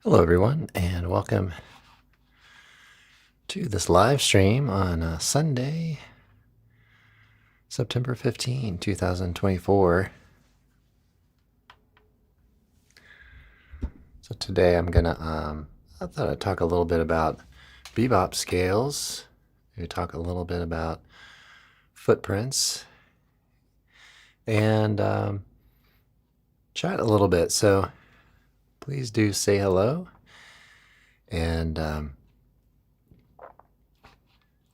Hello, everyone, and welcome to this live stream on Sunday, September 15, 2024. So today I'm gonna, I thought I'd talk a little bit about bebop scales. Maybe talk a little bit about footprints and chat a little bit. So please do say hello and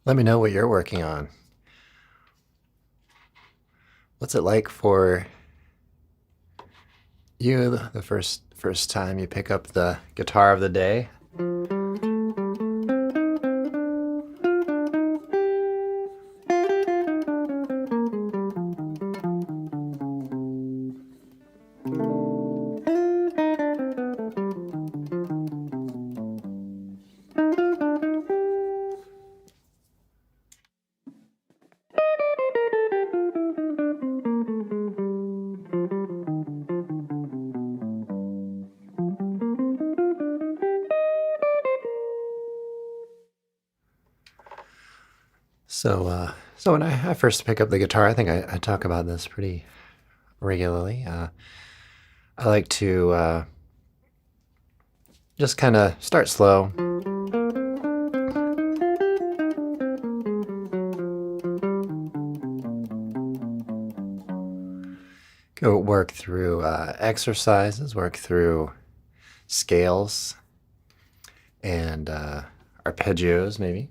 let me know what you're working on. What's it like for you the first time you pick up the guitar of the day? So when I first pick up the guitar, I think I talk about this pretty regularly. I like to just kind of start slow. Go work through exercises, work through scales and arpeggios maybe.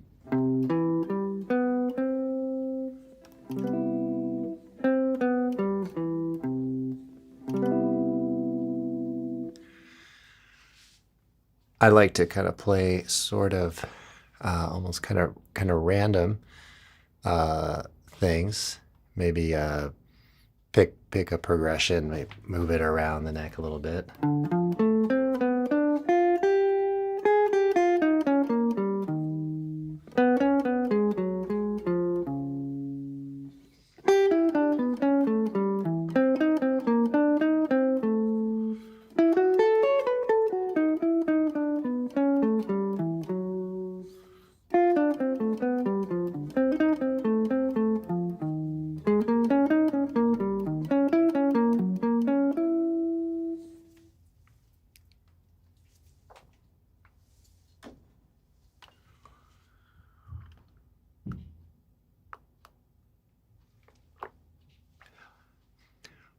I like to kind of play sort of almost kind of random things. Maybe pick a progression, maybe move it around the neck a little bit.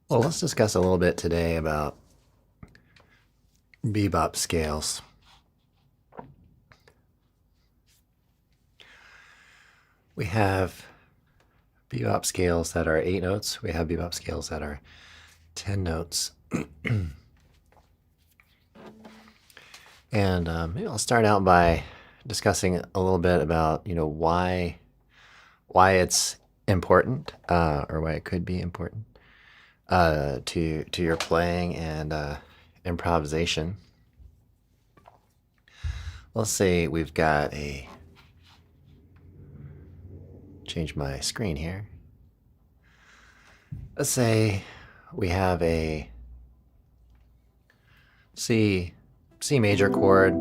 Well, let's discuss a little bit today about bebop scales. We have bebop scales that are 8 notes. We have bebop scales that are 10 notes. And maybe I'll start out by discussing a little bit about, why it's important, or why it could be important to your playing and improvisation. Let's say we've got change my screen here. Let's say we have a C major chord.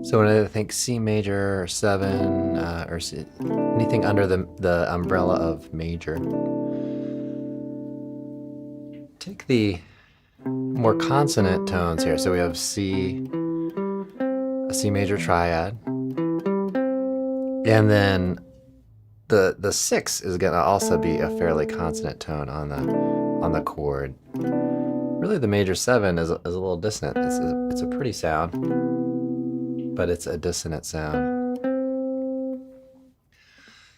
So when I think C major or 7 or C, anything under the umbrella of major, take the more consonant tones here. So we have a C major triad, and then the 6 is gonna also be a fairly consonant tone on the chord. Really, the major 7 is a little dissonant. It's a pretty sound, but it's a dissonant sound.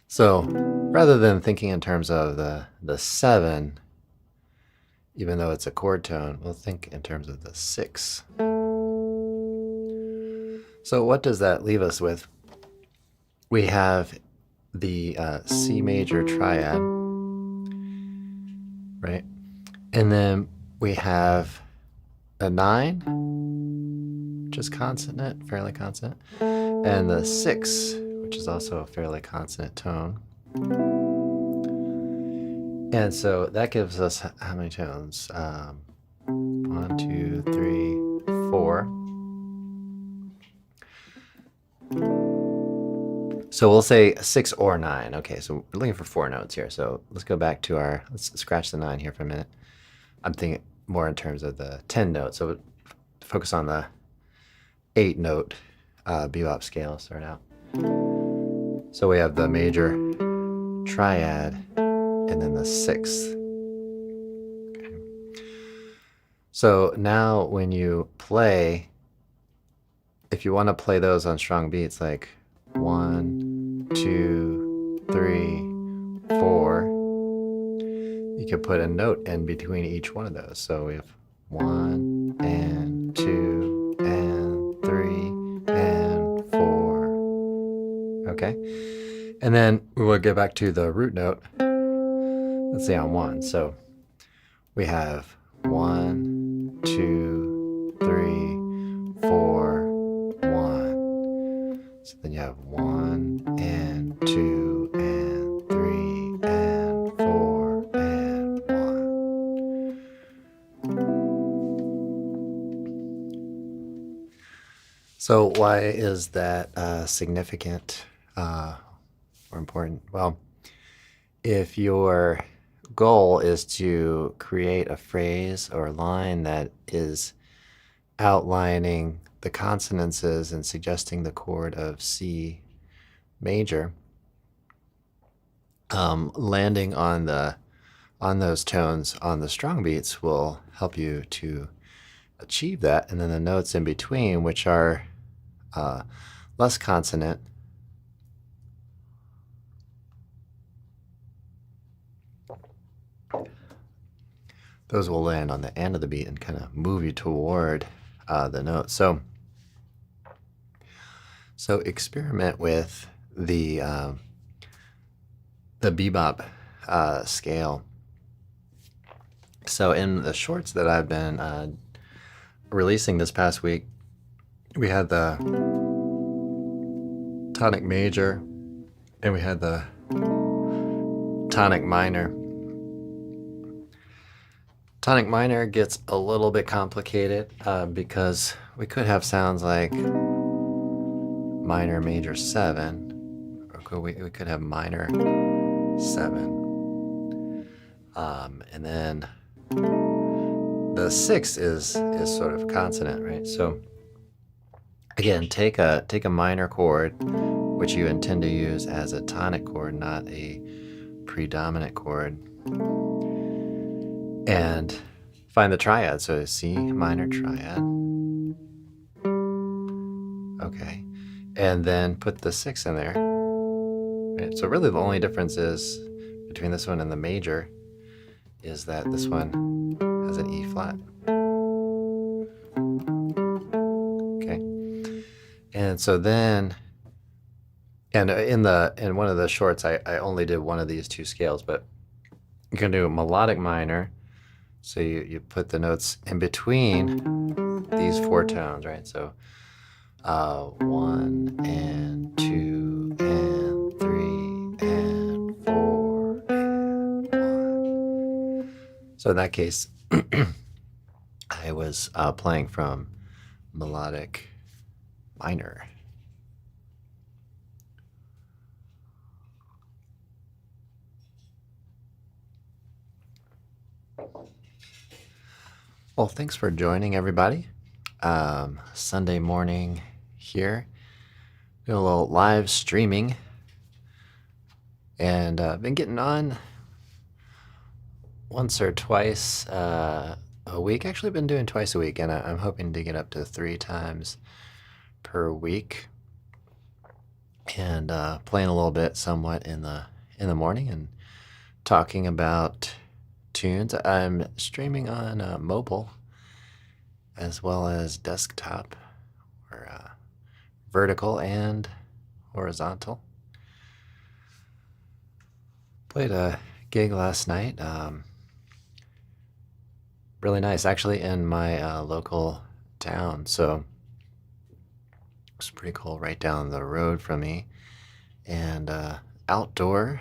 So rather than thinking in terms of the 7, even though it's a chord tone, we'll think in terms of the 6. So what does that leave us with? We have the C major triad, right? And then we have a 9, which is consonant, fairly consonant, and the 6, which is also a fairly consonant tone. And so that gives us how many tones? 1, 2, 3, 4. So we'll say 6 or 9. Okay, so we're looking for 4 notes here. So let's go back to let's scratch the 9 here for a minute. I'm thinking more in terms of the 10 notes. So focus on the 8 note bebop scale start out. So we have the major triad and then the 6th. Okay. So now when you play, if you want to play those on strong beats like 1, 2, 3, 4, you could put a note in between each one of those. So we have 1 and 2 and 3 and 4. Okay. And then we will get back to the root note. Let's say on 1. So we have 1, 2, 3, 4, 1. So then you have 1 and 2 and 3 and 4 and 1. So why is that significant or important? Well, if your goal is to create a phrase or line that is outlining the consonances and suggesting the chord of C major, landing on those tones on the strong beats will help you to achieve that. And then the notes in between, which are less consonant, those will land on the end of the beat and kind of move you toward the note. So experiment with the bebop scale. So in the shorts that I've been releasing this past week, we had the tonic major and we had the tonic minor. Tonic minor gets a little bit complicated because we could have sounds like minor major 7, or we could have minor 7, and then the 6 is sort of consonant, right? So again, take a minor chord, which you intend to use as a tonic chord, not a predominant chord, and find the triad. So C minor triad. Okay. And then put the 6 in there. Right? So really the only difference is between this one and the major is that this one has an E flat. Okay. And so then, and in one of the shorts, I only did one of these 2 scales, but you can do a melodic minor. So you put the notes in between these 4 tones, right? So 1 and 2 and 3 and 4 and 1. So in that case, I was playing from melodic minor. Well, thanks for joining, everybody. Sunday morning here. Doing a little live streaming. And I've been getting on once or twice a week. Actually, been doing twice a week, and I'm hoping to get up to 3 times per week. And playing a little bit somewhat in the morning and talking about tunes. I'm streaming on mobile as well as desktop, or vertical and horizontal. Played a gig last night. Really nice, actually, in my local town. So it's pretty cool, right down the road from me. And outdoor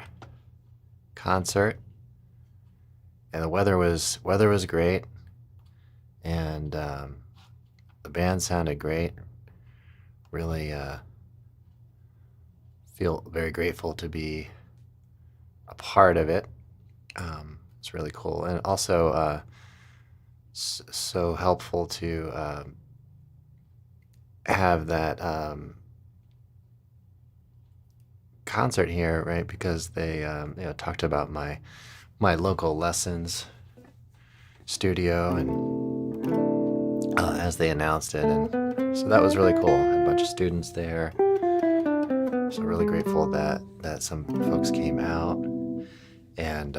concert. And the weather was great, and the band sounded great. Really feel very grateful to be a part of it. It's really cool, and also so helpful to have that concert here, right? Because they talked about my local lessons studio, and as they announced it, and so that was really cool. Had a bunch of students there, so really grateful that some folks came out, and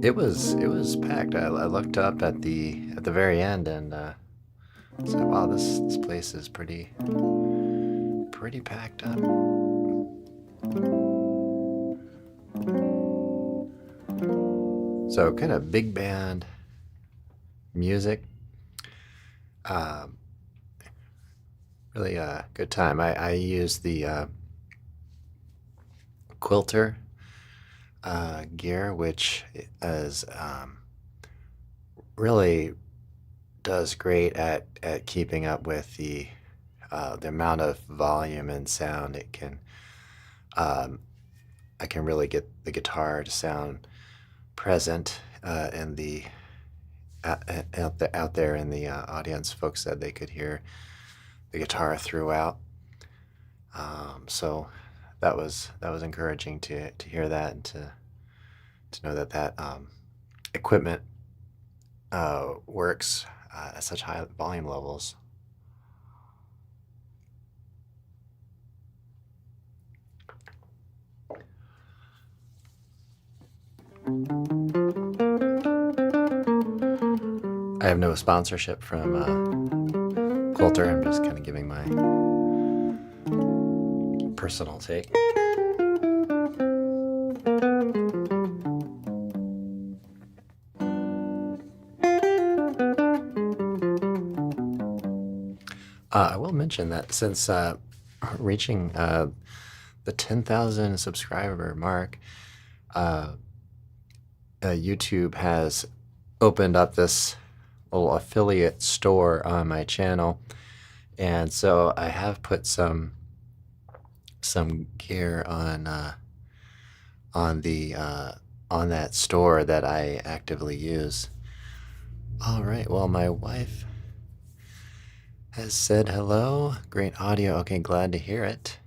it was packed. I looked up at the very end and said, "Wow, this place is pretty packed up." So kind of big band music. Really good time. I use the quilter gear, which is really does great at keeping up with the amount of volume and sound it can. I can really get the guitar to sound present, and the out there in the audience, folks said they could hear the guitar throughout. So that was encouraging to hear that, and to know that equipment works at such high volume levels. I have no sponsorship from Quilter. I'm just kind of giving my personal take. I will mention that since reaching the 10,000 subscriber mark, YouTube has opened up this little affiliate store on my channel, and so I have put some gear on that store that I actively use. All right, well, my wife has said hello. Great audio. Okay, glad to hear it.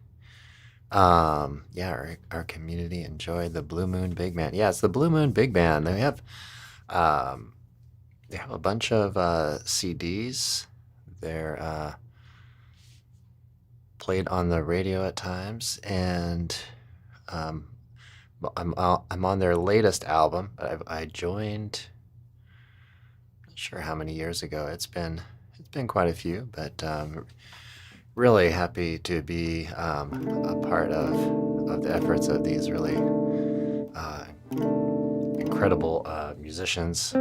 Yeah, our community enjoyed the Blue Moon Big Band. Yeah, it's the Blue Moon Big Band. They have a bunch of CDs. They're played on the radio at times, and I'm on their latest album. I joined, not sure how many years ago. It's been quite a few, but really happy to be a part of the efforts of these really incredible musicians.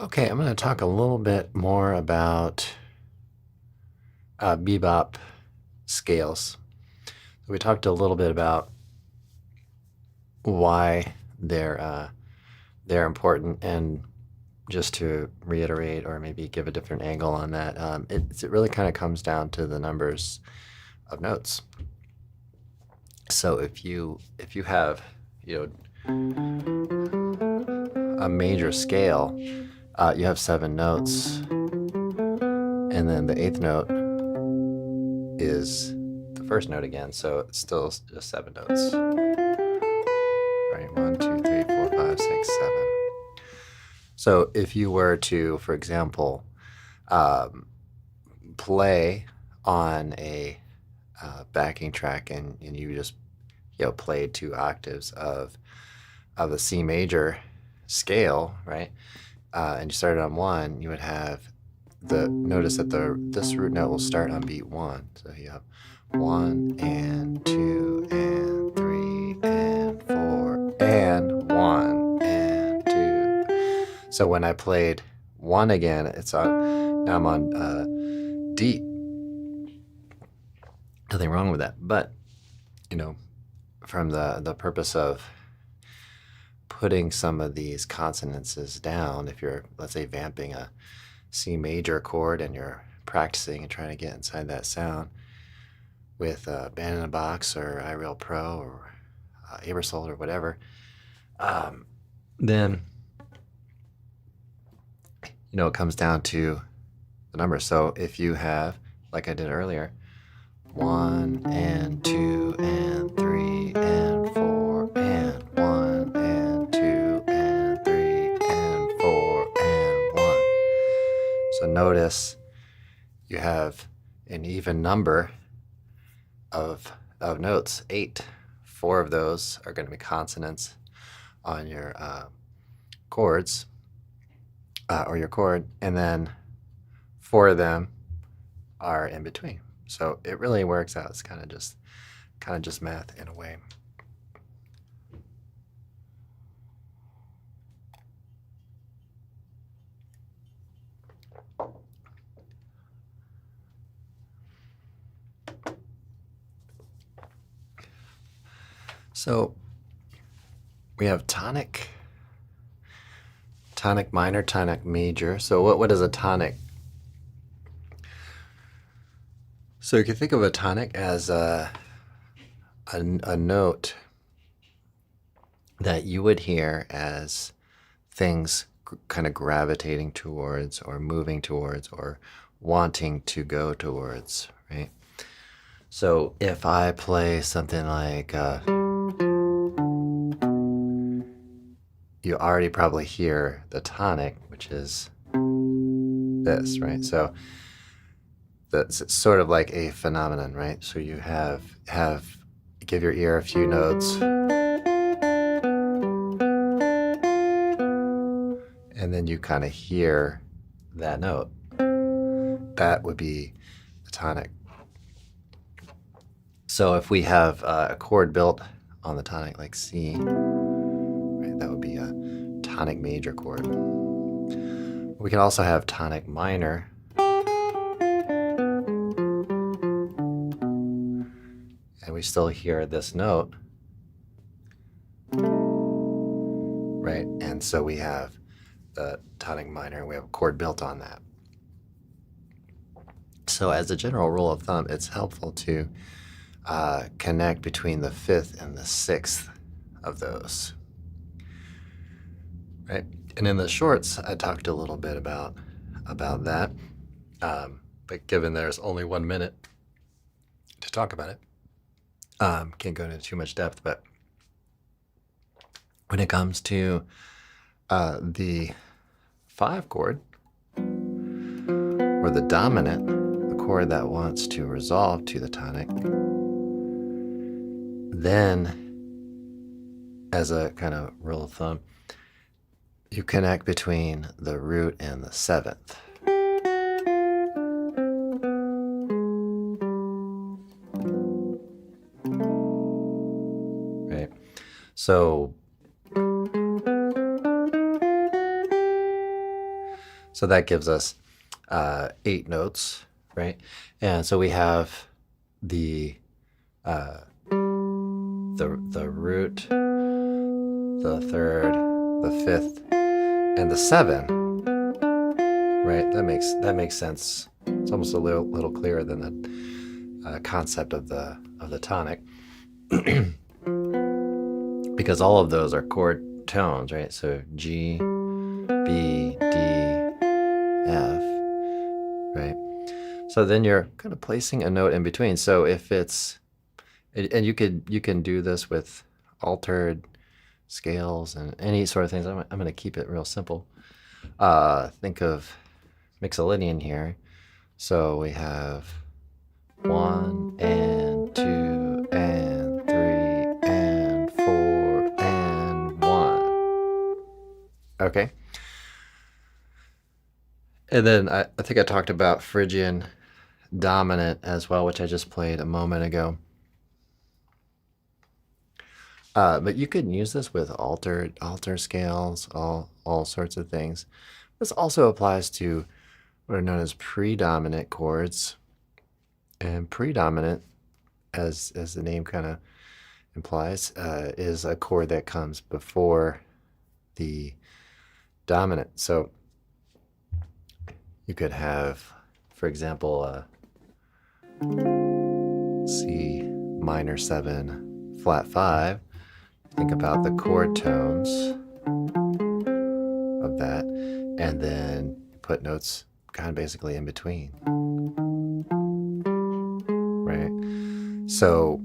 Okay, I'm going to talk a little bit more about bebop scales. We talked a little bit about why they're important, and just to reiterate, or maybe give a different angle on that, it really kind of comes down to the numbers of notes. So if you have a major scale, you have 7 notes, and then the 8th note is the first note again, so it's still just 7 notes. Right, 1, 2, 3, 4, 5, 6, 7. So if you were to, for example, play on a backing track, and you just played 2 octaves of the C major scale, right? And you started on 1, you would have notice that this root note will start on beat 1. So you have 1 and 2 and 3 and 4 and 1 and 2. So when I played 1 again, now I'm on D. Nothing wrong with that. But you know, from the purpose of putting some of these consonances down, if you're, let's say, vamping a C major chord and you're practicing and trying to get inside that sound with Band in a Box or iReal Pro or Aebersold or whatever, then it comes down to the numbers. So if you have, like I did earlier, 1 and 2 and 3 and 4 and 1 and 2 and 3 and 4 and 1. So notice you have an even number of notes, 8. 4 of those are going to be consonants on your chords, or your chord, and then 4 of them are in between. So it really works out. It's kind of just math in a way. So we have tonic minor, tonic major. So what is a tonic? So you can think of a tonic as a note that you would hear as things kind of gravitating towards or moving towards or wanting to go towards, right? So if I play something like you already probably hear the tonic, which is this, right? So that's sort of like a phenomenon, right? So you give your ear a few notes, and then you kind of hear that note. That would be the tonic. So if we have a chord built on the tonic like C, right, that would be a tonic major chord. We can also have tonic minor, and we still hear this note, right? And so we have the tonic minor, and we have a chord built on that. So as a general rule of thumb, it's helpful to connect between the 5th and the 6th of those, right? And in the shorts, I talked a little bit about that, but given there's only 1 minute to talk about it, can't go into too much depth. But when it comes to the 5 chord, or the dominant, the chord that wants to resolve to the tonic, then as a kind of rule of thumb, you connect between the root and the 7th. Right? So that gives us 8 notes, right? And so we have the root, the 3rd, the 5th, and the 7, right? That makes sense. It's almost a little clearer than the concept of the tonic, because all of those are chord tones, right? So G, B, D, F, right? So then you're kind of placing a note in between. So if it's, and you can do this with altered scales and any sort of things. I'm going to keep it real simple. Think of mixolydian here. So we have 1 and 2 and 3 and 4 and 1. Okay. And then I think I talked about Phrygian dominant as well, which I just played a moment ago. But you could use this with alter scales, all sorts of things. This also applies to what are known as predominant chords. And predominant, as the name kind of implies, is a chord that comes before the dominant. So you could have, for example, C minor 7 flat 5. Think about the chord tones of that, and then put notes kind of basically in between, right? So,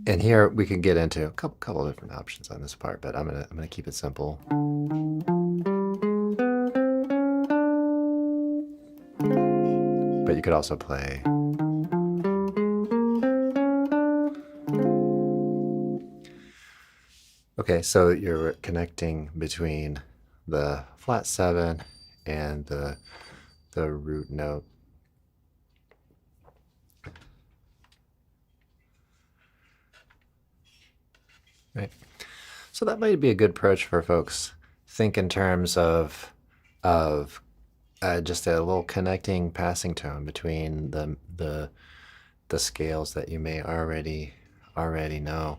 and here we can get into a couple of different options on this part, but I'm gonna keep it simple. But you could also play. Okay, so you're connecting between the flat 7 and the root note. Right. So that might be a good approach for folks. Think in terms of just a little connecting passing tone between the scales that you may already know.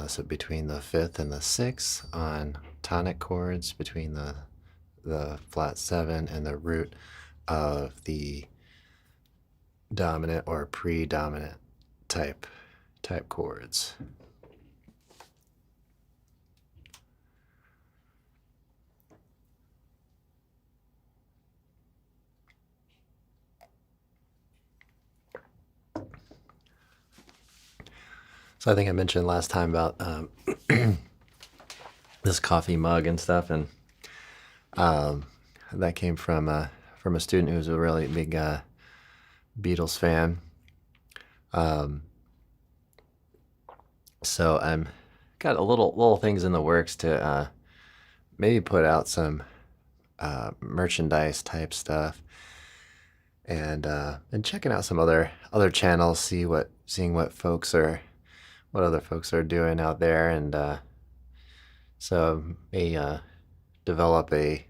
So between the 5th and the 6th on tonic chords, between the flat 7 and the root of the dominant or predominant type chords. So I think I mentioned last time about this coffee mug and stuff, and that came from a student who's a really big Beatles fan. So I'm got a little things in the works to maybe put out some merchandise type stuff, and checking out some other channels, seeing what other folks are doing out there, and so may develop a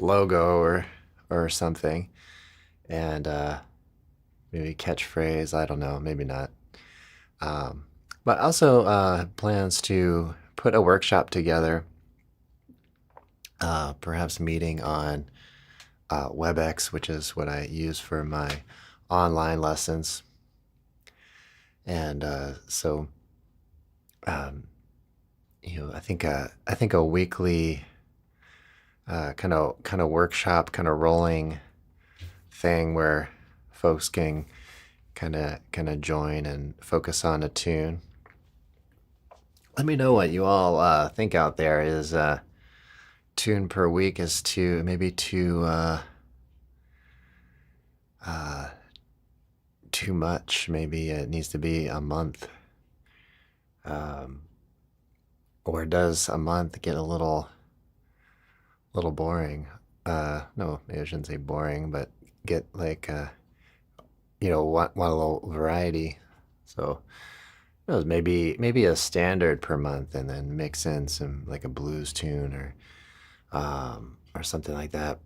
logo or something, and maybe catchphrase. I don't know, maybe not. But also plans to put a workshop together, perhaps meeting on WebEx, which is what I use for my online lessons. And so, I think a weekly kind of workshop, kind of rolling thing where folks can kind of join and focus on a tune. Let me know what you all think out there. Is tune per week is maybe too much? Maybe it needs to be a month. Or does a month get a little boring? No, maybe I shouldn't say boring, but get like want a little variety. So maybe a standard per month, and then mix in some like a blues tune or something like that.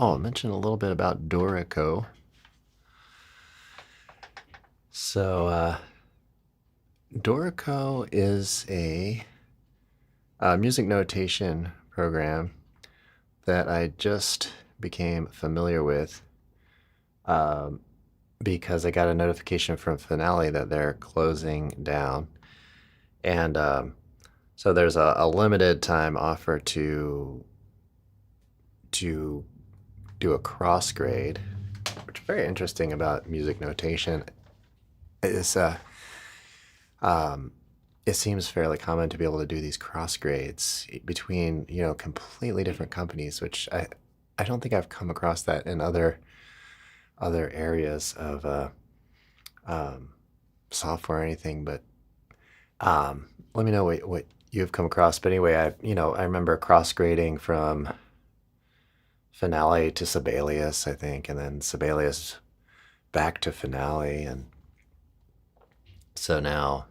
Oh, I'll mention a little bit about Dorico. So Dorico is a music notation program that I just became familiar with because I got a notification from Finale that they're closing down. And so there's a limited time offer to do a cross grade, which is very interesting about music notation. Is it seems fairly common to be able to do these cross grades between completely different companies, which I don't think I've come across that in other areas of software or anything. But let me know what you've come across. But anyway, I remember cross grading from Finale to Sibelius, I think, and then Sibelius back to Finale, and so now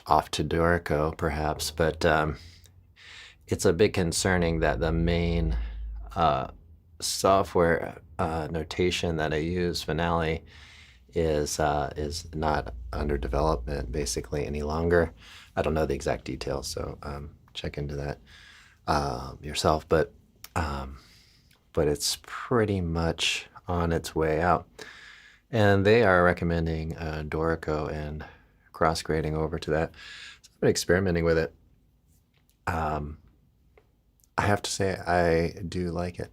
off to Dorico, perhaps. But it's a bit concerning that the main software notation that I use, Finale, is not under development basically any longer. I don't know the exact details, so check into that yourself. But it's pretty much on its way out, and they are recommending Dorico and cross grading over to that. So I've been experimenting with it. I have to say I do like it.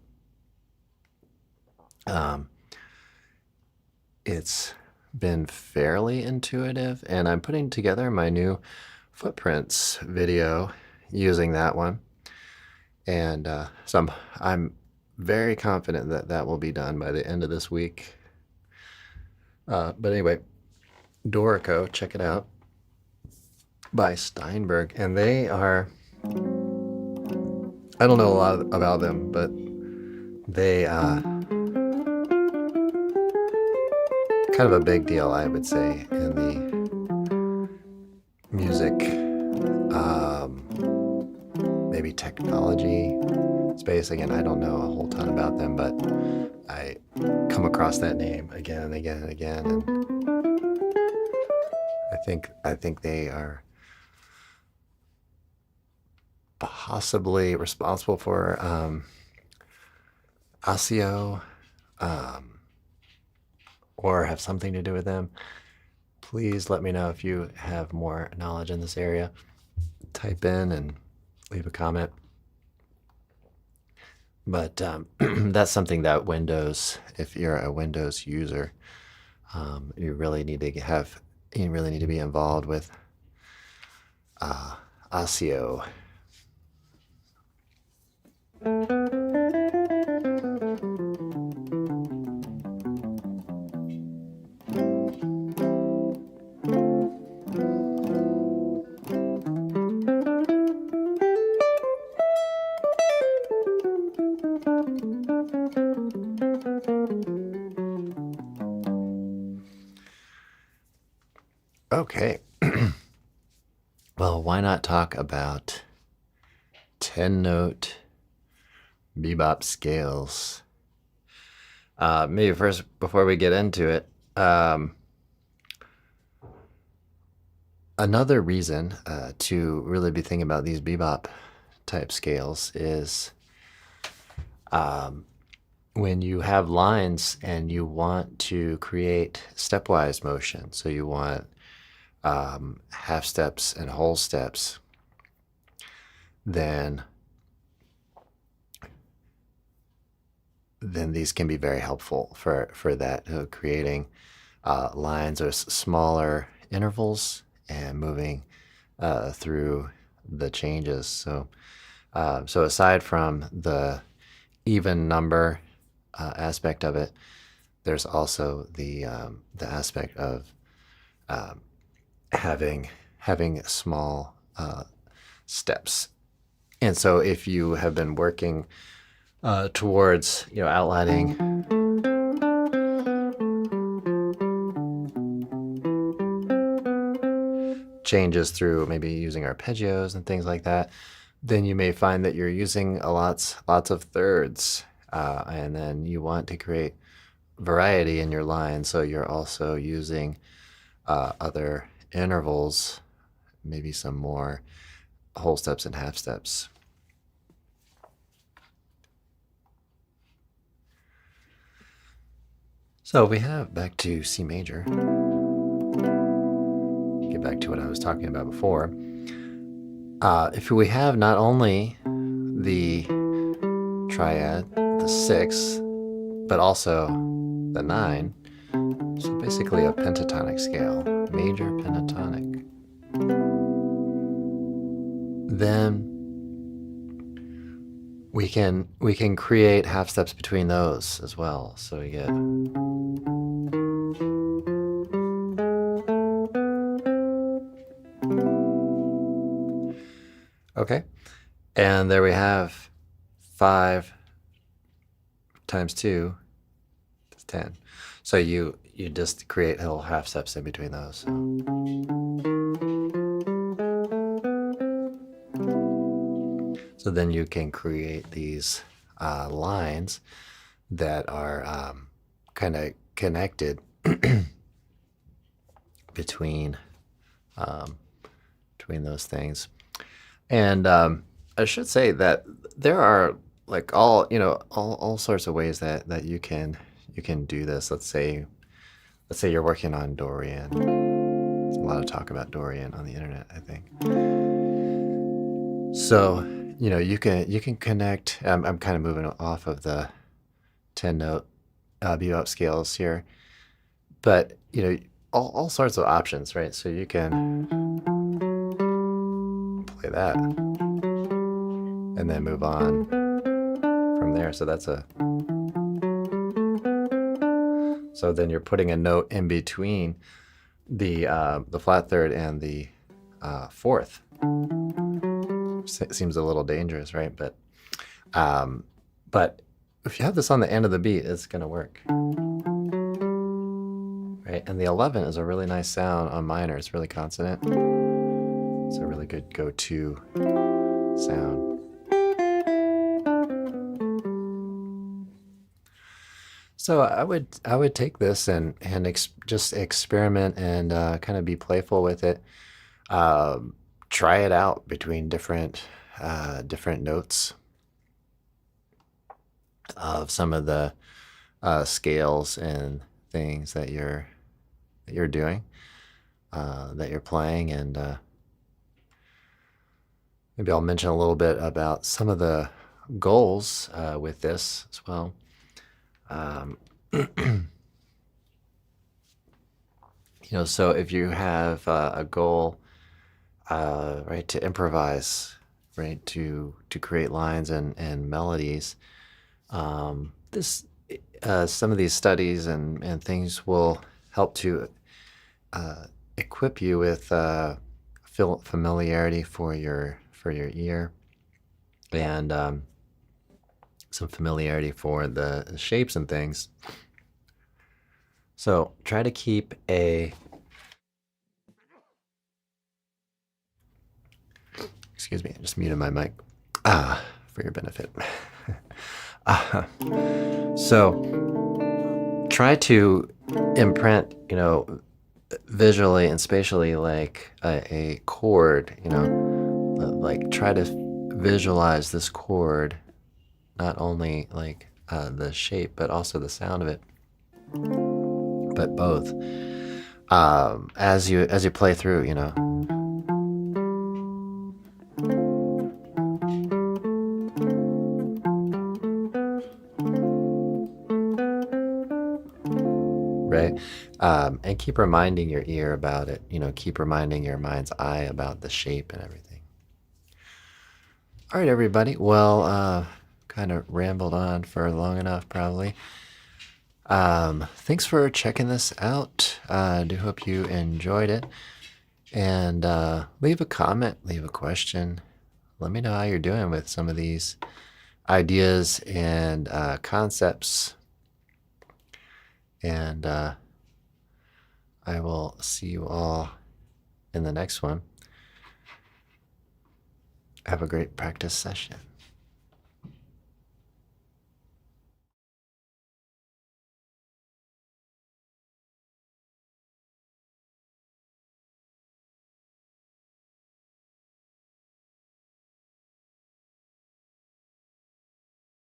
It's been fairly intuitive, and I'm putting together my new footprints video using that one, and so I'm very confident that that will be done by the end of this week. But anyway, Dorico, check it out, by Steinberg, and they are, I don't know a lot about them, but they kind of a big deal, I would say, in the music, maybe technology space. Again, I don't know a whole ton about them, but I come across that name again and again and again, and I think they are possibly responsible for ASIO, or have something to do with them. Please let me know if you have more knowledge in this area. Type in and leave a comment. But that's something that Windows, if you're a Windows user, you really need to be involved with ASIO. Okay. Well, why not talk about 10-note bebop scales? Maybe first, before we get into it, another reason to really be thinking about these bebop type scales is when you have lines and you want to create stepwise motion. So you want half steps and whole steps, then these can be very helpful for that, creating lines or smaller intervals and moving through the changes. So aside from the even number aspect of it, there's also the aspect of having small steps. And so if you have been working towards outlining changes through maybe using arpeggios and things like that, then you may find that you're using lots of thirds, and then you want to create variety in your line, so you're also using other intervals, maybe some more whole steps and half steps. So we have back to C major. Get back to what I was talking about before. If we have not only the triad, the 6, but also the 9, so basically a pentatonic scale, major pentatonic, then we can create half steps between those as well. So we get okay, and there we have 5 times 2 is 10. So you just create little half steps in between those. So then you can create these lines that are kind of connected between between those things. And I should say that there are like all sorts of ways that you can do this. Let's say you're working on Dorian. There's a lot of talk about Dorian on the internet, I think. So you can connect. I'm kind of moving off of the 10-note bebop scales here, but all sorts of options, right? So you can play that and then move on from there. So that's so then you're putting a note in between the flat third and the fourth. Seems a little dangerous, right? But if you have this on the end of the beat, it's gonna work, right? And the 11 is a really nice sound on minor. It's really consonant. It's a really good go-to sound. So I would take this and just experiment and kind of be playful with it. Try it out between different notes of some of the scales and things that you're doing, that you're playing, and maybe I'll mention a little bit about some of the goals with this as well. So if you have a goal, right, to improvise, right, to create lines and melodies, this some of these studies and things will help to equip you with familiarity for your ear, and some familiarity for the shapes and things. So try to keep excuse me, I just muted my mic for your benefit. So try to imprint, visually and spatially, like a chord, like try to visualize this chord, not only like the shape, but also the sound of it, but both, as you play through, right? And keep reminding your ear about it, keep reminding your mind's eye about the shape and everything. All right, everybody. Well, kind of rambled on for long enough, probably. Thanks for checking this out. I do hope you enjoyed it. And leave a comment, leave a question. Let me know how you're doing with some of these ideas and concepts. And I will see you all in the next one. Have a great practice session.